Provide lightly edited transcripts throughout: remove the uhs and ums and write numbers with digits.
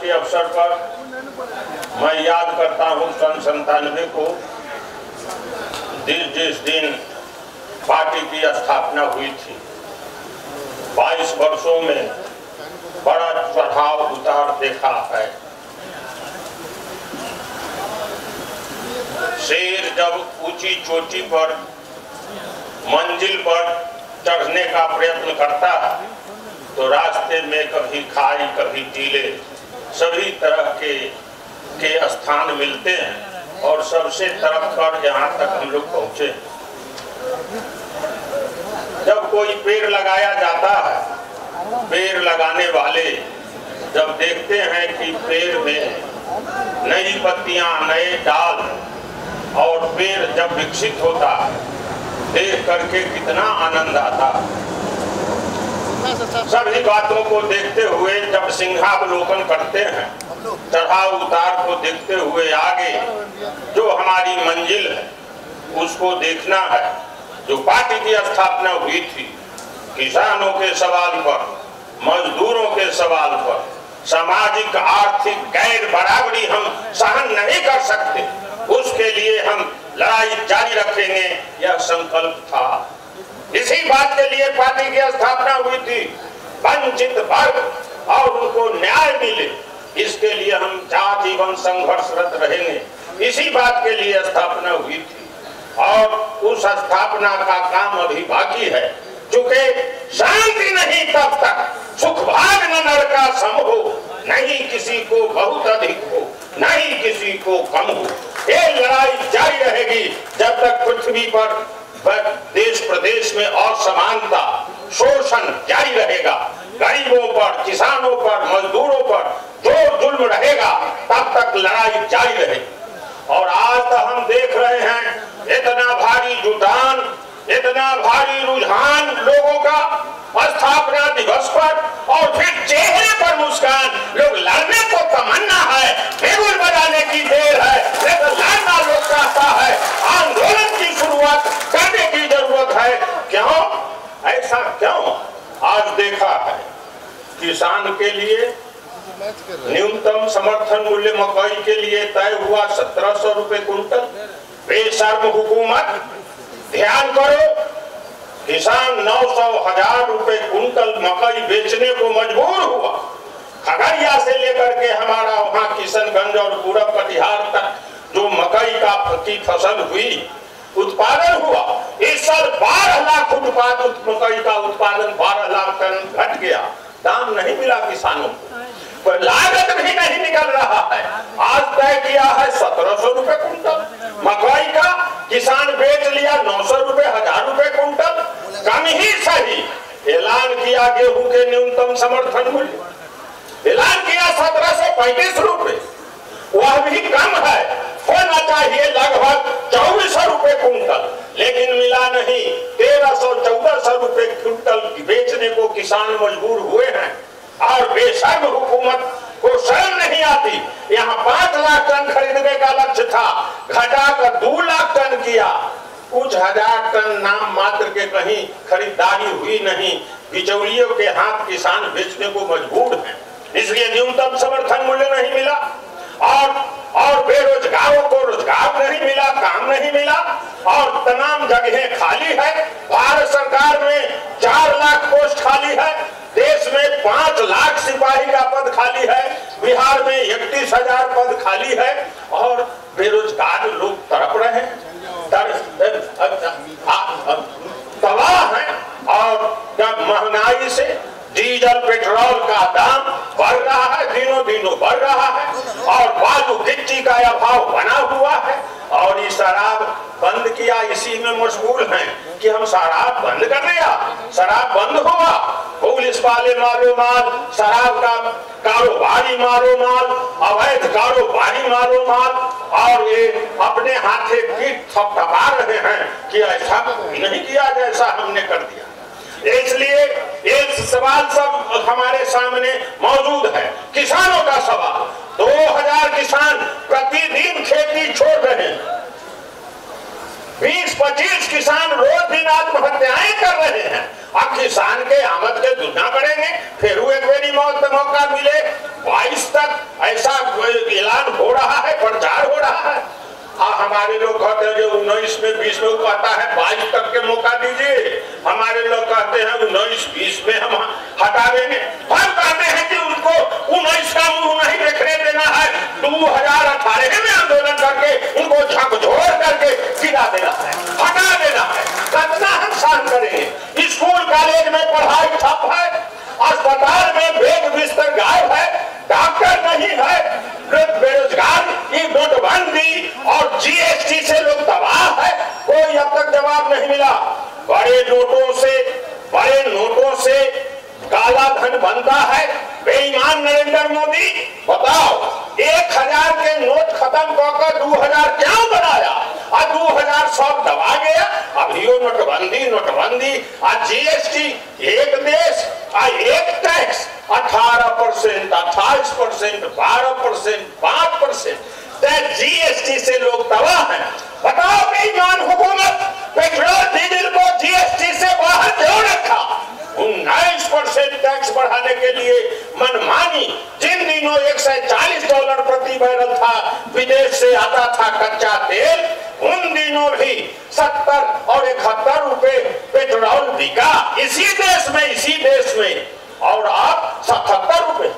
के अवसर पर मैं याद करता हूँ सन 97 को जिस दिन पार्टी की स्थापना हुई थी। 22 वर्षों में बड़ा चढ़ाव उतार देखा है। शेर जब ऊंची चोटी पर मंजिल पर चढ़ने का प्रयत्न करता है तो रास्ते में कभी खाई कभी टीले सभी तरह के स्थान मिलते हैं और सबसे तरफ कर यहाँ तक हम लोग पहुँचे। जब कोई पेड़ लगाया जाता है, पेड़ लगाने वाले जब देखते हैं कि पेड़ में नई पत्तियां, नए डाल और पेड़ जब विकसित होता है, देख करके कितना आनंद आता। सभी बातों को देखते हुए जब सिंहावलोकन करते हैं, चढ़ाव उतार को देखते हुए आगे जो हमारी मंजिल है उसको देखना है। जो पार्टी की स्थापना हुई थी, किसानों के सवाल पर, मजदूरों के सवाल पर, सामाजिक आर्थिक गैर बराबरी हम सहन नहीं कर सकते, उसके लिए हम लड़ाई जारी रखेंगे, यह संकल्प था। इसी बात के लिए पार्टी की स्थापना हुई थी। वंचित वर्ग और उनको न्याय मिले, इसके लिए हम आजीवन संघर्षरत रहेंगे। इसी बात के लिए स्थापना हुई थी और उस स्थापना का काम अभी बाकी है। चूंकि शांति नहीं तब तक सुख भाग न नर का सम हो, नहीं किसी को बहुत अधिक हो, नहीं किसी को कम हो। ये लड़ाई जारी रहेगी जब तक पृथ्वी पर देश प्रदेश में असमानता, शोषण जारी रहेगा। गरीबों पर, किसानों पर, मजदूरों पर जो जुल्म रहेगा तब तक लड़ाई जारी रहेगी। और आज तो हम देख रहे हैं इतना भारी जुटान, इतना भारी रुझान लोगों का स्थापना दिवस पर, और फिर चेहरे पर मुस्कान। लोग लड़ने को तमन्ना है, बिगुल बजाने की देर है, लेकिन लड़ना लोग चाहता है। आंदोलन की शुरुआत करने की जरूरत है। क्यों ऐसा क्यों? आज देखा है किसान के लिए न्यूनतम समर्थन मूल्य मकई के लिए तय हुआ 1700 रुपए कुंटल। बेशर्म हुकूमत, ध्यान करो, किसान 900,000 रुपए कुंटल मकई बेचने को मजबूर हुआ। खगड़िया से लेकर के हमारा वहाँ किशनगंज और पूरब कटिहार तक जो मकई की फसल हुई, उत्पादन हुआ, इस साल 12 लाख मकई का उत्पादन 12 लाख टन घट गया। दाम नहीं मिला किसानों को, लागत भी नहीं निकल रहा है। आज तय किया है 1700 रुपए कुंटल मकई का, किसान बेच लिया 900 रुपए, 1000 रुपए कुंटल। कम ही सही ऐलान किया गेहूं के न्यूनतम समर्थन मूल्य, ऐलान किया 1735 रुपए, वह भी कम है। होना चाहिए लगभग 2400 रुपए कुंटल, लेकिन मिला नहीं। 1300-1400 रुपए कुंटल बेचने को किसान मजबूर हुए हैं। और बेशर्म हुकूमत को शर्म नहीं आती। यहाँ 5 लाख टन खरीदने का लक्ष्य था, घटाकर 2 लाख टन किया। कुछ हजार टन नाम मात्र के कहीं खरीदारी हुई नहीं। बिचौलियों के हाथ किसान बेचने को मजबूर हैं, इसलिए न्यूनतम समर्थन मूल्य नहीं मिला। और बेरोजगारों को रोजगार नहीं मिला, काम नहीं मिला, और तमाम जगहें खाली है। भारत सरकार में 4 लाख पोस्ट खाली है, देश में 5 लाख सिपाही का पद खाली है, बिहार में 31,000 पद खाली है, और बेरोजगार लोग तड़प रहे हैं, तबाह है। और जब महंगाई से डीजल पेट्रोल का दाम बढ़ रहा है, दिनों दिनों बढ़ रहा है, और बालू गिट्टी का अभाव बना हुआ है, और ये शराब बंद किया, इसी में मशगूल हैं कि हम शराब बंद कर दिया। शराब बंद हुआ, पुलिस वाले मारो माल, शराब का कारोबारी मारो माल, अवैध कारोबारी मारो माल, और ये अपने हाथे पीठ थपथपा रहे हैं कि ऐसा नहीं किया जैसा हमने कर दिया। इसलिए एक सवाल सब हमारे सामने मौजूद है, किसानों का सवाल। 2000 किसान प्रतिदिन खेती छोड़ रहे हैं। 20 20-25 किसान रोज दिन आत्महत्याएं कर रहे हैं। अब किसान के आमद के दुगना करेंगे, फिर एक मेरी मौत में मौका मिले। 22 तक ऐसा ऐलान हो रहा है, प्रचार हो रहा है। हमारे लोग कहते हैं जो 19 में 20 में कहता है 22 तक के मौका दीजिए, हमारे लोग कहते हैं 19-20 में हम हटा देंगे। हम कहते हैं कि उनको 19 का मुंह नहीं देखने देना है, 2018 में आंदोलन करके उनको झकझोर करके गिरा देना है, हटा देना है। कितना हम सहन करेंगे? स्कूल कॉलेज में पढ़ाई ठप है, अस्पताल में बेड बिस्तर गायब है, डॉक्टर नहीं है, बेरोजगार, ये नोटबंदी और जीएसटी से लोग तबाह है, कोई अब तक जवाब नहीं मिला। बड़े नोटों से काला धन बनता है। बेईमान नरेंद्र मोदी, बताओ 1000 के नोट खत्म कर 2000 क्यों बनाया? और 2000 सब दबा गया। अभी नोटबंदी और जीएसटी, एक देश और एक टैक्स, 18%, 28%, 12%, 5%। जीएसटी से लोग तबाह हैं। बताओ बेईमान हुकूमत पेट्रोल डीजल को जीएसटी से बाहर क्यों रखा? 19% टैक्स बढ़ाने के लिए मनमानी। जिन दिनों $140 प्रति बैरल था, विदेश से आता था कच्चा तेल, उन दिनों भी 70 और 71 रुपए पेट्रोल बिका इसी देश में, और अब 77 रुपए।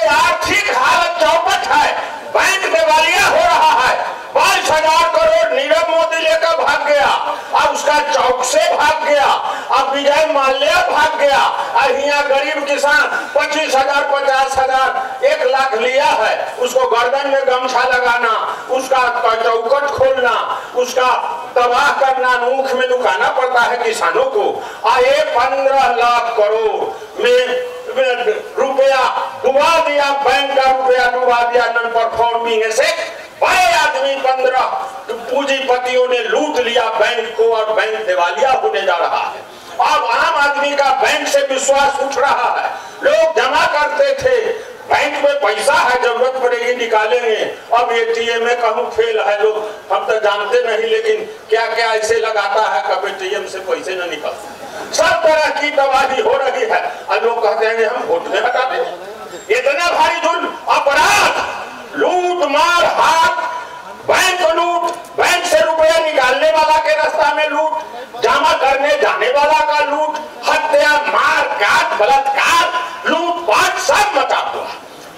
आर्थिक हालत चौपट है, बैंक दिवालिया हो रहा है। 22,000 करोड़ नीरव मोदी लेकर भाग गया, अब उसका चौक से भाग गया, अब विजय माल्या भाग गया। अब यहाँ गरीब किसान 25,000, 50,000, 1 लाख लिया है, उसको गर्दन में गमछा लगाना, उसका चौकट खोलना, उसका तबाह करना, मुख में दुखाना पड़ता है किसानों को। आए 15 लाख करोड़ में रुपया डुबा दिया, बैंक का रुपया डुबा दिया नॉन परफॉर्मिंग एसेट। बड़े आदमी 15 पूंजीपतियों ने लूट लिया बैंक को और बैंक दिवालिया होने जा रहा है। अब आम आदमी का बैंक से विश्वास उठ रहा है। लोग जमा करते थे, बैंक में पैसा है, जरूरत पड़ेगी निकालेंगे। अब एटीएम में कहूँ फेल है, लोग हम तो जानते नहीं, लेकिन क्या क्या ऐसे लगाता है कभी एटीएम से पैसे न निकलते। सब तरह की तबाही हो रही है और लोग कहते हैं हम वोट में हटा देंगे। इतना भारी जुल्म, अपराध, लूट मार हाथ, बैंक लूट, बैंक से रुपया निकालने वाला के रास्ता में लूट, जमा करने जाने वाला का लूट, हत्या, मार काट, बलात्कार, लूटपाट सब मचा हुआ।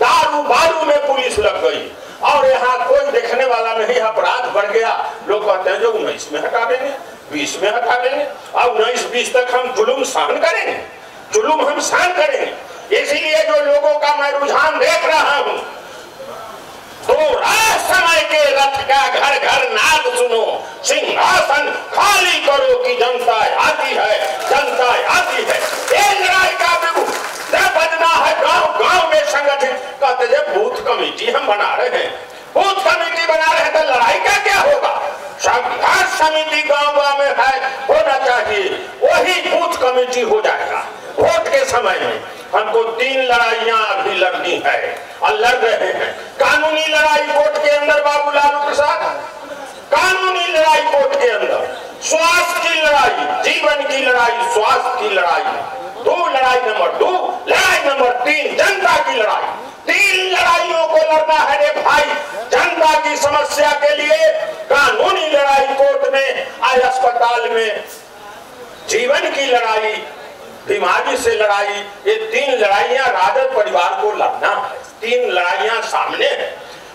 दारू बारू में पुलिस लग गई और यहाँ कोई देखने वाला नहीं, अपराध बढ़ गया। लोग कहते हैं जो 19 में हटा देंगे, 20 में हटा देंगे, अब 19-20 तक हम जुल्म सहन करेंगे, जुल्म हम सहन करेंगे। इसीलिए जो लोगों का मैं रुझान देख रहा हूँ, तो समय के रथ का घर घर नाद सुनो, सिंहासन खाली करो कि जनता आती है, जनता आती है। ये लड़ाई का बजना है गांव गांव में संगठित। कहते हैं बूथ कमेटी हम बना रहे हैं, बूथ कमेटी बना रहे हैं, तो लड़ाई का क्या होगा? संघर्ष समिति गांव गांव में है, होना चाहिए, वही बूथ कमेटी हो जाएगा। वोट के समय में हमको 3 लड़ाइयां अभी लड़नी है और लड़ रहे हैं। कानूनी लड़ाई कोर्ट के अंदर, बाबू लालू प्रसाद, कानूनी लड़ाई कोर्ट के अंदर, स्वास्थ्य की लड़ाई, जीवन की लड़ाई, स्वास्थ्य की लड़ाई, 2 लड़ाई नंबर 2, लड़ाई नंबर 3 जनता की लड़ाई। 3 लड़ाइयों को लड़ना है रे भाई, जनता की समस्या के लिए कानूनी लड़ाई कोर्ट में, आज अस्पताल में जीवन की लड़ाई, बीमारी से लड़ाई। ये 3 लड़ाइयां राजद परिवार को लड़ना है, 3 लड़ाइयां सामने है।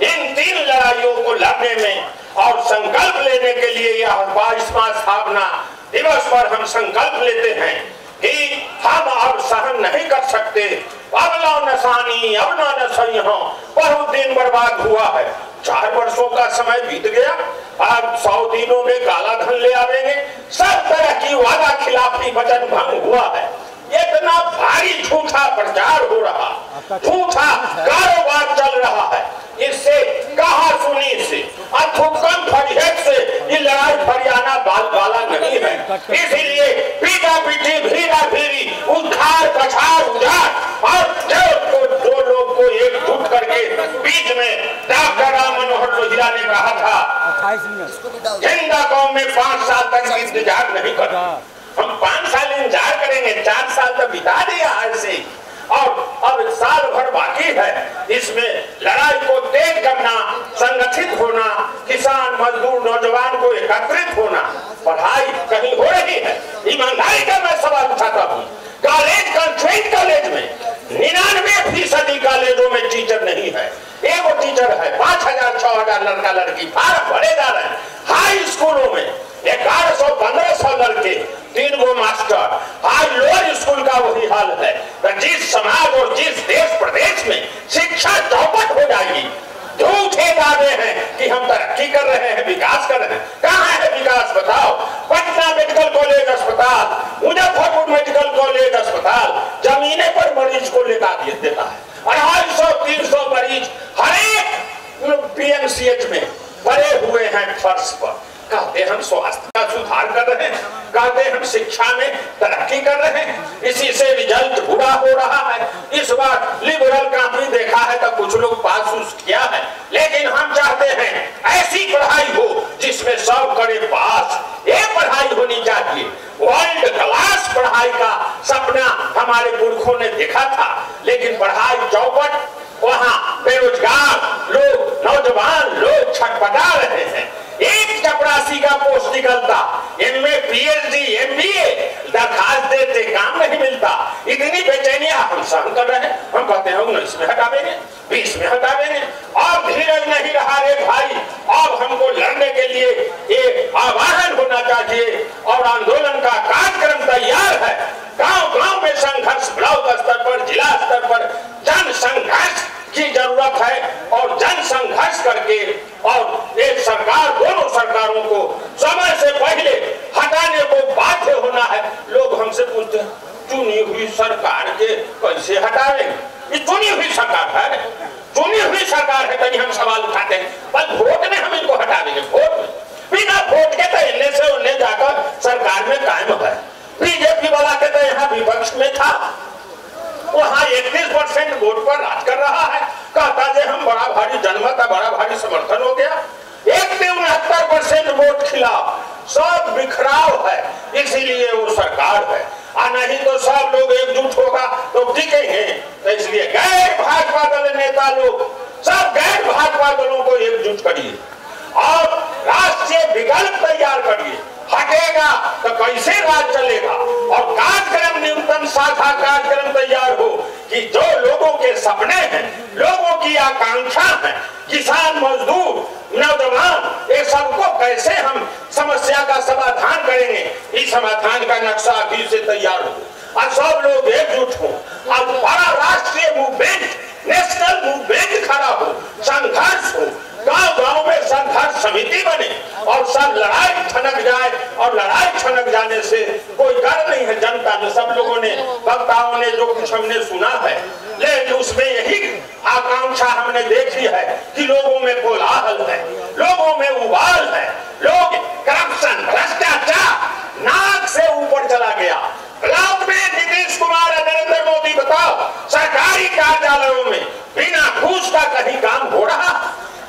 इन 3 लड़ाइयों को लड़ने में और संकल्प लेने के लिए यह 22वां स्थापना दिवस पर हम संकल्प लेते हैं कि हम अब सहन नहीं कर सकते। अब लो नसानी, अब ना नसई हो, बहुत दिन बर्बाद हुआ है। 4 वर्षों का समय बीत गया, अब 100 दिनों में काला धन ले आवेंगे। सब तरह की वादा खिलाफी वचन भंग हुआ है। इतना भारी झूठा प्रचार हो रहा, झूठा कारोबार चल रहा है। इससे कहा सुनी से, अथुकम फरियत से ये लड़ाई फरियाना बाल वाला नहीं है। इसीलिए पीटा पीटी, भीड़ा भीड़ी, उद्धार पछाड़ उजाड़, और जो लोग को एकजुट करके बीच में डॉक्टर राम मनोहर लोहिया बिरला ने कहा था, जिंदा कौम में 5 साल तक इंतजार नहीं करता। हम 5 साल इंतजार करेंगे, 4 साल तो बिता दिया ऐसे, और अब साल भर बाकी है। इसमें लड़ाई को तेज करना, संगठित होना, किसान मजदूर नौजवान को एकत्रित होना, पढ़ाई कहीं हो रही है। ईमानदारी का मैं सवाल उठाता हूँ, कॉलेज कॉन्ट्रैक्ट कॉलेज में 99% कॉलेजों में टीचर नहीं है। एगो टीचर है, 5000 6000 लड़का लड़की फार्म भरे जा रहे हैं। हाई स्कूलों में 1100-1500 लड़के, 3 गो मास्टर। हाई लोअर स्कूल का वही हाल है। तो जिस समाज और जिस देश प्रदेश में शिक्षा चौपट हो जाएगी, झूठे दावे हैं कि हम तरक्की कर रहे हैं, विकास कर रहे हैं। कहाँ है विकास बताओ? पटना मेडिकल कॉलेज अस्पताल, मुजफ्फरपुर मेडिकल कॉलेज अस्पताल जमीने पर मरीज को लेकर देता है। 250-300 मरीज हर एक पीएमसीएच में पड़े हुए हैं फर्श पर। कहते हम स्वास्थ्य का सुधार कर रहे हैं, कहते हम शिक्षा में तरक्की कर रहे हैं, इसी से रिजल्ट बुरा हो रहा है। इस बार लिबरल कॉपी देखा है तो कुछ लोग पास किया है, लेकिन हम चाहते हैं ऐसी पढ़ाई हो जिसमें सब करे पास। ये पढ़ाई होनी चाहिए। वर्ल्ड क्लास पढ़ाई का सपना हमारे पुरखों ने देखा था, लेकिन पढ़ाई चौपट, वहाँ बेरोजगार लोग, नौजवान लोग छटपटा रहे हैं। एक चपरासी का पोस्ट निकलता, इनमें पीएचडी एमबीए दरखास्त देते, काम नहीं मिलता। इतनी बेचैनियां हम सहन कर रहे हैं। हम कहते हैं 19 में हटा देंगे, 20 में हटा देंगे, और धीरज नहीं रहा रे भाई। अब हमको लड़ने के लिए एक आह्वान होना चाहिए और आंदोलन का कार्यक्रम तैयार है। गांव गांव में संघर्ष, ब्लॉक स्तर पर, जिला स्तर पर जन संघर्ष की जरूरत है, और जन संघर्ष करके और एक सरकार, दोनों सरकारों को समय से पहले हटाने को बाध्य होना है। लोग हमसे पूछते हैं, चुनी हुई सरकार के कैसे हटाएंगे? ये चुनी हुई सरकार है, चुनी हुई सरकार है। कहीं हम सवाल उठाते हैं, बस वोट में हम इनको हटा देंगे। वोट में, बिना वोट के तो इन्हें से उन्हें जाकर सरकार में कायम है। बीजेपी वाला के तो यहाँ विपक्ष में था, वहाँ 31% वोट पर राज कर रहा है। कहता है हम बड़ा भारी जनमत है, बड़ा भारी समर्थन हो गया। 69% वोट खिलाफ, सब बिखराव है, इसीलिए वो सरकार है। नहीं तो सब लोग एकजुट होगा तो टिकेंगे। तो इसलिए गैर भाजपा दल नेता लोग, सब गैर भाजपा दलों को एकजुट करिए और राष्ट्रीय विकल्प तैयार करिए। हटेगा तो कैसे राज चलेगा? और कार्यक्रम, न्यूनतम साझा कार्यक्रम तैयार हो कि जो लोगों के सपने हैं, लोगों की आकांक्षा है, किसान मजदूर नौजवान, ये सबको कैसे हम समस्या का समाधान करेंगे, इस समाधान का नक्शा अभी से तैयार हो और सब लोग एकजुट हो और बड़ा राष्ट्रीय मूवमेंट, नेशनल मूवमेंट खड़ा हो, संघर्ष हो, गांव गांव में संघर्ष समिति बने और सब लड़ाई ठनक जाए। और लड़ाई ठनक जाने से कोई डर नहीं है। जनता ने, सब लोगों ने, वक्ताओं ने जो कुछ हमने सुना है, लेकिन उसमें यही आकांक्षा हमने देखी है कि लोगों में कोलाहल है, लोगों में उबाल है, लोग करप्शन, भ्रष्टाचार नाक से ऊपर चला गया। ब्लॉक में नीतीश कुमार और नरेंद्र मोदी, बताओ, सरकारी कार्यालयों में बिना घूस का कहीं काम हो रहा?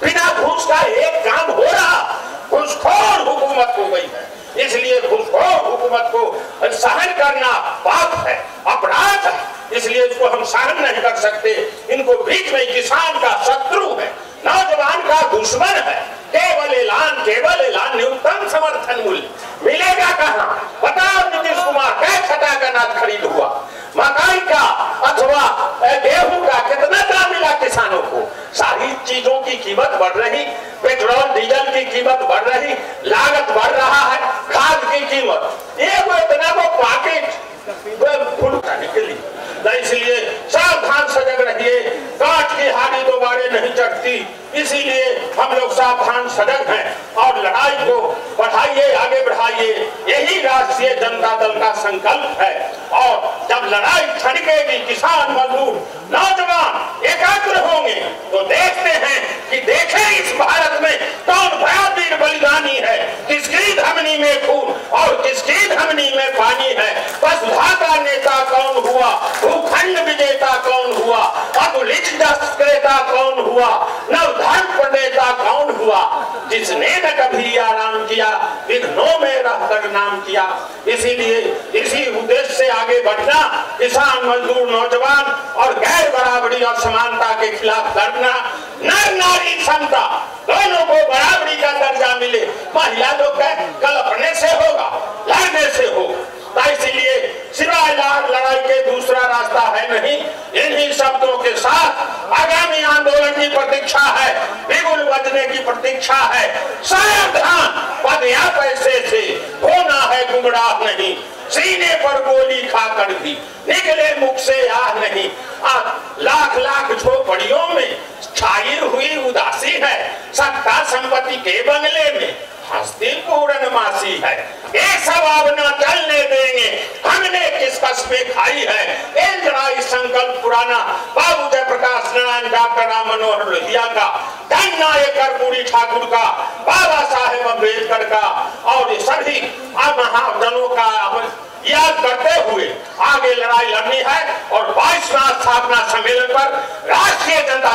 बिना घूस का एक काम हो रहा? घूसखोर हुकूमत हो गई है। इसलिए घूसखोर हुकूमत को सहन करना पाप है, अपराध है। इसलिए इसको हम सहन नहीं कर सकते। इनको बीच में किसान का शत्रु है, नौजवान का दुश्मन है। केवल ऐलान, न्यूनतम समर्थन मूल्य मिलेगा कहाँ? बताओ नीतीश कुमार, कैसे छटा का अनाज खरीद हुआ? मकाई का अथवा गेहूं का कितना दाम मिला किसानों को? सारी चीजों की कीमत बढ़ रही, पेट्रोल डीजल की कीमत बढ़ रही, लागत बढ़ रहा है, खाद की कीमत, ये वो इतना वो पाकेट फुल करने के लिए। इसलिए सावधान सजग रहिए, काट की हानि दोबारा नहीं चढ़ती। इसीलिए हम लोग सावधान सजग हैं और लड़ाई को बढ़ाइए, आगे बढ़ाइए। यही राष्ट्रीय जनता दल का संकल्प है। और जब लड़ाई छड़केगी, किसान मजदूर नौजवान एकत्र होंगे तो देखते हैं कि देखें इस भारत में कौन बड़ा वीर बलिदानी है, किसकी धमनी में खून और किसकी धमनी में पानी है। वसुधा का नेता कौन हुआ, भूखंड विजेता कौन हुआ, अतुलित क्रेता कौन हुआ, नवधर्म प्रणेता कौन हुआ, जिसने न कभी आराम किया, विघ्नों में रहकर नाम किया। इसीलिए इसी उद्देश्य से आगे बढ़ना, किसान मजदूर नौजवान और गैर बराबरी और समानता के खिलाफ लड़ना, नर नारी समता दोनों को बराबरी का दर्जा मिले, महिला लोग कल्पने से होगा, लड़ने से हो। इसीलिए सिवाय लड़ाई के दूसरा रास्ता है नहीं। इन्हीं शब्दों के साथ आगामी आंदोलन की प्रतीक्षा है, बिगुल बजने की प्रतीक्षा है। सावधान, पद या पैसे से होना है गुमराह नहीं, सीने पर गोली खाकर भी निकले मुख से आह नहीं। लाख लाख झोपड़ियों में छाई हुई उदासी है, सत्ता संपत्ति के बंगले में हस्ती पूर्णमासी है। ये सब अब न चलने देंगे, हमने किस कसमें खाई है। एक लड़ाई संकल्प पुराना बाबू जयप्रकाश नारायण डॉक्टर राम मनोहर लोहिया का, धन नायक कर्पूरी ठाकुर का, बाबा साहेब अम्बेडकर का और सभी महाजनों का याद करते हुए आगे लड़ाई लड़नी है। और 22वां स्थापना सम्मेलन पर राष्ट्रीय जनता